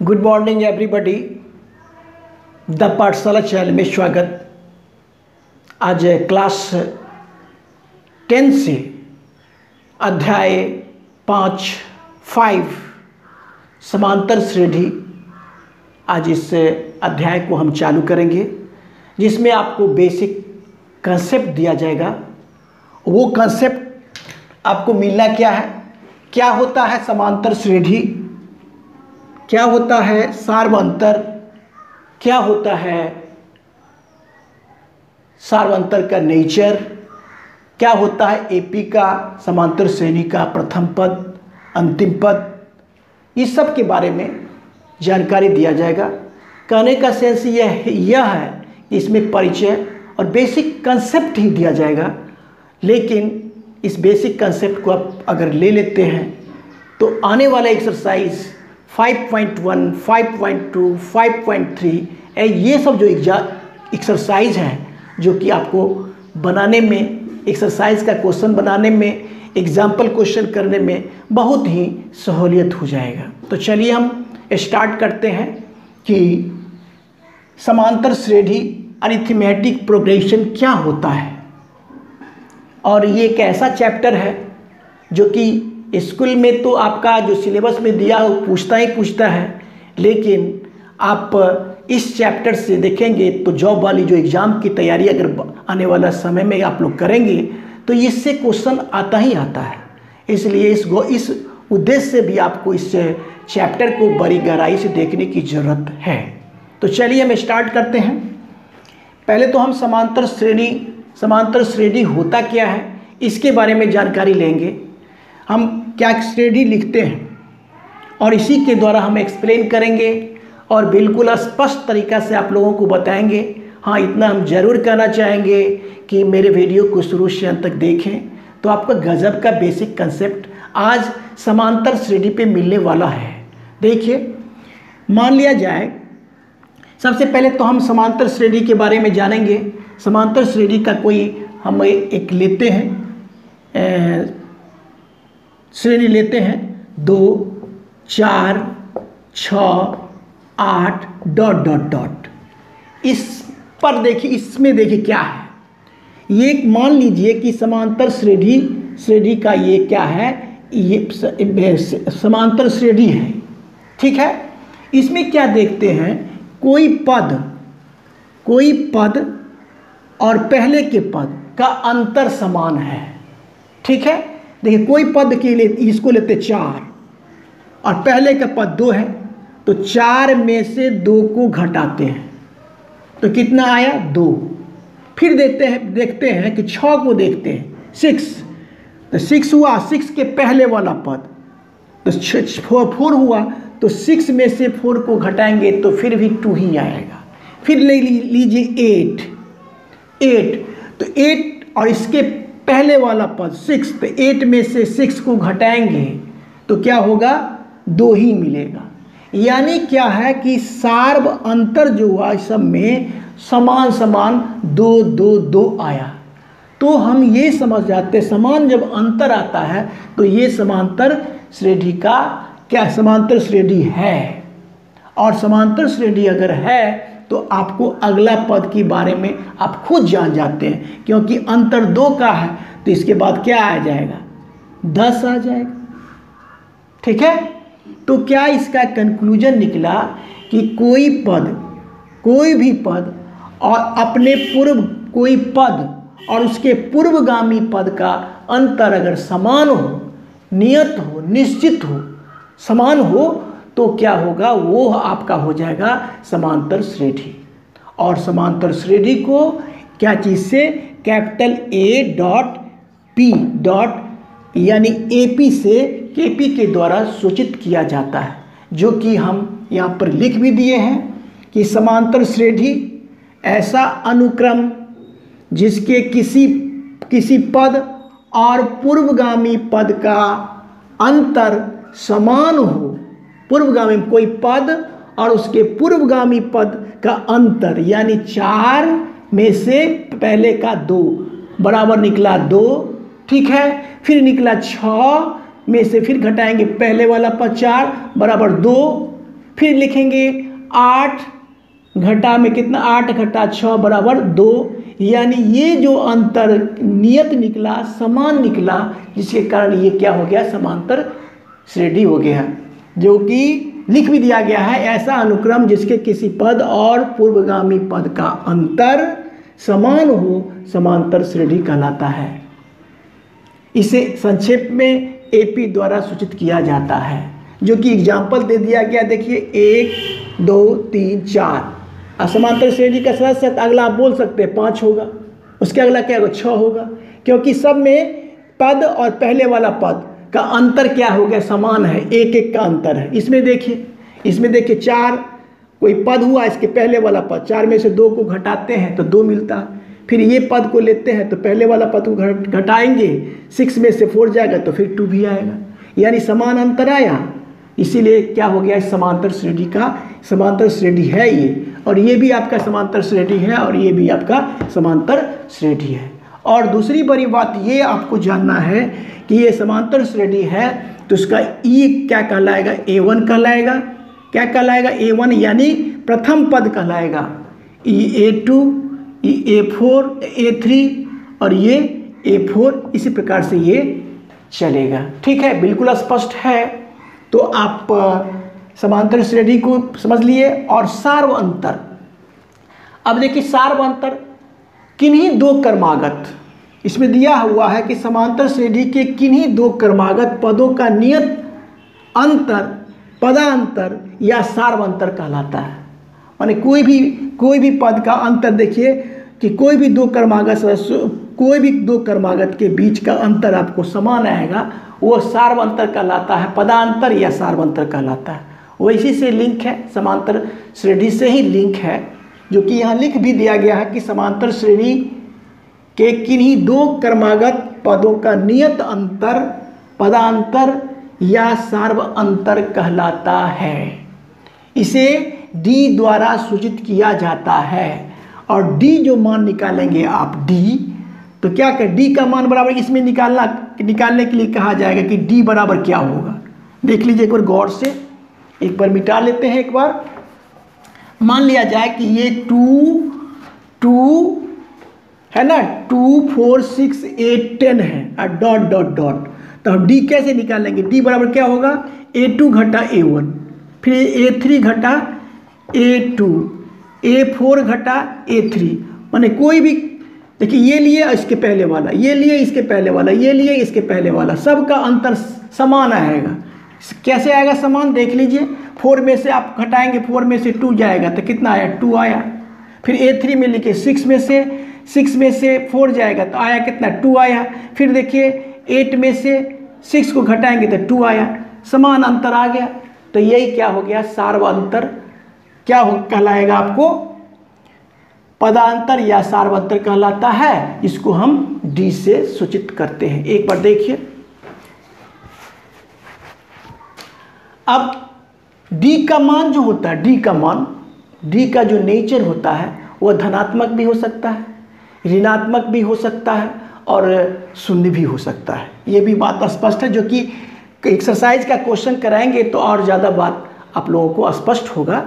Good morning everybody. The पाठशाला channel में स्वागत। आज क्लास 10 से अध्याय 5 समांतर श्रेणी, आज इस अध्याय को हम चालू करेंगे, जिसमें आपको बेसिक कंसेप्ट दिया जाएगा। वो कंसेप्ट आपको मिलना क्या है, क्या होता है समांतर श्रेणी, क्या होता है सार्वंतर, क्या होता है सार्वंतर का नेचर, क्या होता है एपी का समांतर श्रेणी का प्रथम पद अंतिम पद, इस सब के बारे में जानकारी दिया जाएगा। कहने का सेंस यह है कि इसमें परिचय और बेसिक कंसेप्ट ही दिया जाएगा। लेकिन इस बेसिक कंसेप्ट को आप अगर ले लेते हैं तो आने वाला एक्सरसाइज 5.1, 5.2, 5.3 ये सब जो एक्सरसाइज हैं, जो कि आपको बनाने में, एक्सरसाइज का क्वेश्चन बनाने में, एग्जाम्पल क्वेश्चन करने में बहुत ही सहूलियत हो जाएगा। तो चलिए हम स्टार्ट करते हैं कि समांतर श्रेणी अरिथमेटिक प्रोग्रेशन क्या होता है। और ये एक ऐसा चैप्टर है जो कि स्कूल में तो आपका जो सिलेबस में दिया हो पूछता ही पूछता है, लेकिन आप इस चैप्टर से देखेंगे तो जॉब वाली जो एग्ज़ाम की तैयारी अगर आने वाला समय में आप लोग करेंगे तो इससे क्वेश्चन आता ही आता है। इसलिए इस उद्देश्य से भी आपको इस चैप्टर को बड़ी गहराई से देखने की ज़रूरत है। तो चलिए हम स्टार्ट करते हैं। पहले तो हम समांतर श्रेणी होता क्या है इसके बारे में जानकारी लेंगे। हम क्या श्रेणी लिखते हैं और इसी के द्वारा हम एक्सप्लेन करेंगे और बिल्कुल स्पष्ट तरीक़ा से आप लोगों को बताएंगे। हाँ, इतना हम ज़रूर कहना चाहेंगे कि मेरे वीडियो को शुरू से अंत तक देखें तो आपका गजब का बेसिक कंसेप्ट आज समांतर श्रेणी पे मिलने वाला है। देखिए, मान लिया जाए, सबसे पहले तो हम समांतर श्रेणी के बारे में जानेंगे। समांतर श्रेणी का कोई हम एक लेते हैं, श्रेणी लेते हैं 2, 4, 6, 8 ... इस पर देखिए, इसमें देखिए क्या है। ये मान लीजिए कि समांतर श्रेणी का ये क्या है, ये समांतर श्रेणी है, ठीक है। इसमें क्या देखते हैं, कोई पद और पहले के पद का अंतर समान है, ठीक है। देखिए, कोई पद के लिए इसको लेते 4 और पहले का पद 2 है, तो 4 में से 2 को घटाते हैं तो कितना आया, 2। फिर देखते हैं कि 6 को देखते हैं, 6, तो 6 हुआ, 6 के पहले वाला पद तो 4 हुआ, तो 6 में से 4 को घटाएंगे तो फिर भी 2 ही आएगा। फिर ले लीजिए 8, तो 8 और इसके पहले वाला पद 6, तो 8 में से 6 को घटाएंगे तो क्या होगा, 2 ही मिलेगा। यानी क्या है कि सार्व अंतर जो हुआ इस सब में समान 2 आया। तो हम ये समझ जाते, समान जब अंतर आता है तो ये समांतर श्रेणी का क्या, समांतर श्रेणी है। और समांतर श्रेणी अगर है तो आपको अगला पद के बारे में आप खुद जान जाते हैं, क्योंकि अंतर 2 का है तो इसके बाद क्या आ जाएगा, 10 आ जाएगा, ठीक है। तो क्या इसका कंक्लूजन निकला कि कोई भी पद और अपने पूर्व कोई पद और उसके पूर्वगामी पद का अंतर अगर समान हो, नियत हो, निश्चित हो, समान हो, तो क्या होगा, वो आपका हो जाएगा समांतर श्रेणी। और समांतर श्रेणी को क्या चीज़ से, कैपिटल A.P. यानी AP से KP के द्वारा सूचित किया जाता है, जो कि हम यहाँ पर लिख भी दिए हैं कि समांतर श्रेणी ऐसा अनुक्रम जिसके किसी पद और पूर्वगामी पद का अंतर समान हो। पूर्वगामी कोई पद और उसके पूर्वगामी पद का अंतर, यानी 4 में से पहले का 2 बराबर निकला 2, ठीक है। फिर निकला 6 में से फिर घटाएंगे पहले वाला 4 बराबर 2, फिर लिखेंगे 8 घटा में कितना, 8 घटा 6 बराबर 2, यानी ये जो अंतर नियत निकला, समान निकला, जिसके कारण ये क्या हो गया, समांतर श्रेणी हो गया, जो कि लिख भी दिया गया है, ऐसा अनुक्रम जिसके किसी पद और पूर्वगामी पद का अंतर समान हो समांतर श्रेणी कहलाता है। इसे संक्षेप में एपी द्वारा सूचित किया जाता है, जो कि एग्जाम्पल दे दिया गया। देखिए 1 2 3 4 असमांतर श्रेणी का सदस्य अगला आप बोल सकते हैं 5 होगा, उसके अगला क्या होगा 6 होगा, क्योंकि सब में पद और पहले वाला पद का अंतर क्या हो गया, समान है, एक एक का अंतर है। इसमें देखिए 4 कोई पद हुआ, इसके पहले वाला पद, 4 में से 2 को घटाते हैं तो 2 मिलता है, फिर ये पद को लेते हैं तो पहले वाला पद को घटाएंगे, 6 में से 4 जाएगा तो फिर 2 भी आएगा, यानी समान अंतर आया, इसीलिए क्या हो गया, समांतर श्रेणी का समांतर श्रेणी है ये, और ये भी आपका समांतर श्रेणी है, और ये भी आपका समांतर श्रेणी है। और दूसरी बड़ी बात ये आपको जानना है कि ये समांतर श्रेणी है तो इसका ई क्या कहलाएगा, A1 कहलाएगा। क्या कहलाएगा, A1 यानी प्रथम पद कहलाएगा, ई A2, ई A4, A3 और ये A4, इसी प्रकार से ये चलेगा। ठीक है, बिल्कुल स्पष्ट है। तो आप समांतर श्रेणी को समझ लिए। और सार्व अंतर, अब देखिए सार्व अंतर किन्हीं 2 क्रमागत, इसमें दिया हुआ है कि समांतर श्रेणी के किन्हीं 2 क्रमागत पदों का नियत अंतर पदांतर या सार्व अंतर कहलाता है। माने कोई भी पद का अंतर, देखिए कि कोई भी 2 क्रमागत के बीच का अंतर आपको समान आएगा, वो सार्व अंतर कहलाता है, पदांतर या सार्व अंतर कहलाता है। वो इसी से लिंक है, समांतर श्रेणी से ही लिंक है, जो कि यहाँ लिख भी दिया गया है कि समांतर श्रेणी के किन्हीं 2 क्रमागत पदों का नियत अंतर पदांतर या सार्व अंतर कहलाता है। इसे डी द्वारा सूचित किया जाता है। और डी जो मान निकालेंगे आप, डी तो क्या कर, डी का मान बराबर इसमें निकालने के लिए कहा जाएगा कि डी बराबर क्या होगा। देख लीजिए एक बार गौर से, एक बार मिटा लेते हैं। एक बार मान लिया जाए कि ये 2 है ना, 2 4 6 8 10 है और डॉट डॉट डॉट, तो हम डी कैसे निकालेंगे, डी बराबर क्या होगा, A2 घटा A1, फिर A3 घटा A2, A4 घटा A3, माने कोई भी, देखिए ये लिए इसके पहले वाला, ये लिए इसके पहले वाला, ये लिए इसके पहले वाला, सबका अंतर समान आएगा। कैसे आएगा समान, देख लीजिए 4 में से आप घटाएंगे, 4 में से 2 जाएगा तो कितना आया, 2 आया। फिर A3 में लिखे 6 में से 4 जाएगा तो आया कितना, 2 आया। फिर देखिए 8 में से 6 को घटाएंगे तो 2 आया, समान अंतर आ गया। तो यही क्या हो गया, सार्व अंतर क्या कहलाएगा आपको, पदांतर या सार्वंतर कहलाता है। इसको हम डी से सूचित करते हैं। एक बार देखिए, अब डी का मान जो होता है, डी का जो नेचर होता है वह धनात्मक भी हो सकता है, ऋणात्मक भी हो सकता है और शून्य भी हो सकता है। ये भी बात स्पष्ट है, जो कि एक्सरसाइज का क्वेश्चन कराएंगे तो और ज़्यादा बात आप लोगों को स्पष्ट होगा।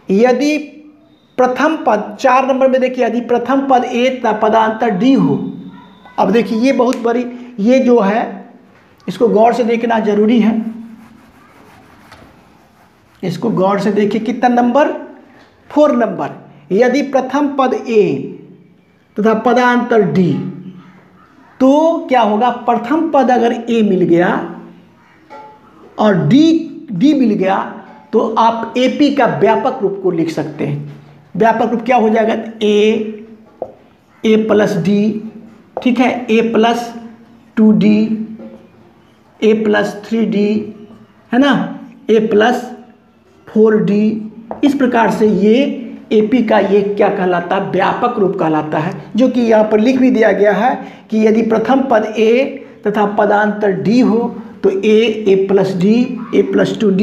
यदि प्रथम पद 4 नंबर में देखिए, यदि प्रथम पद ए तथा पदांतर डी हो। अब देखिए ये बहुत बड़ी, ये जो है इसको गौर से देखना जरूरी है। इसको गौर से देखिए, कितना नंबर, 4 नंबर। यदि प्रथम पद ए तथा पदांतर डी, तो क्या होगा, प्रथम पद अगर ए मिल गया और डी मिल गया तो आप एपी का व्यापक रूप को लिख सकते हैं। व्यापक रूप क्या हो जाएगा, ए प्लस डी, ठीक है, ए plus 2D, A plus 3D, है ना, ए प्लस 4D। इस प्रकार से ये एपी का ये क्या कहलाता है, व्यापक रूप कहलाता है, जो कि यहाँ पर लिख भी दिया गया है कि यदि प्रथम पद ए तथा पदांतर डी हो तो A plus D, A plus 2D,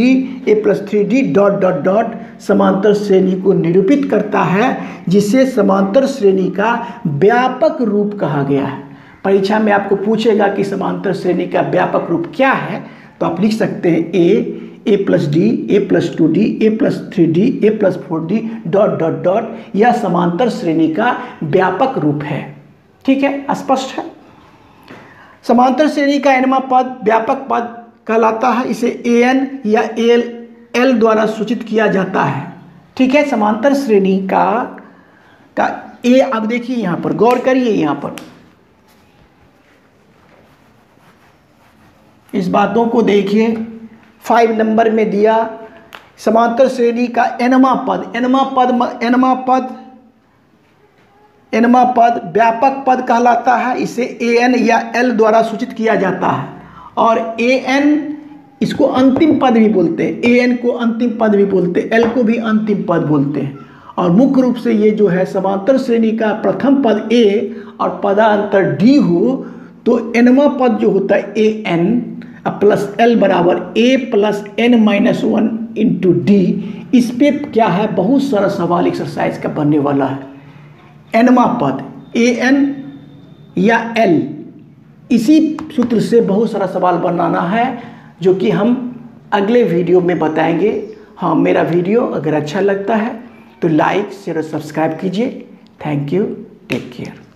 A plus 3D dot dot dot समांतर श्रेणी को निरूपित करता है, जिसे समांतर श्रेणी का व्यापक रूप कहा गया है। परीक्षा में आपको पूछेगा कि समांतर श्रेणी का व्यापक रूप क्या है, तो आप लिख सकते हैं a+d, a+2d, a+3d, a+4d dot यह समांतर श्रेणी का व्यापक रूप है। ठीक है, स्पष्ट है। समांतर श्रेणी का nवां पद व्यापक पद कहलाता है। इसे an या l द्वारा सूचित किया जाता है। ठीक है, समांतर श्रेणी का a, अब देखिए यहां पर गौर करिए, यहां पर इस बातों को देखिए। 5 नंबर में दिया समांतर श्रेणी का nवां पद व्यापक पद कहलाता है। इसे an या l द्वारा सूचित किया जाता है। और an इसको अंतिम पद भी बोलते हैं, an को अंतिम पद भी बोलते हैं, l को भी अंतिम पद बोलते हैं। और मुख्य रूप से ये जो है समांतर श्रेणी का प्रथम पद a और पदांतर d हो तो nवां पद जो होता है an प्लस l बराबर a plus n-1 into d। इस पे क्या है, बहुत सारा सवाल एक्सरसाइज का बनने वाला है। nवां पद an या l, इसी सूत्र से बहुत सारा सवाल बनाना है जो कि हम अगले वीडियो में बताएंगे। हाँ, मेरा वीडियो अगर अच्छा लगता है तो लाइक शेयर और सब्सक्राइब कीजिए। Thank you, take care.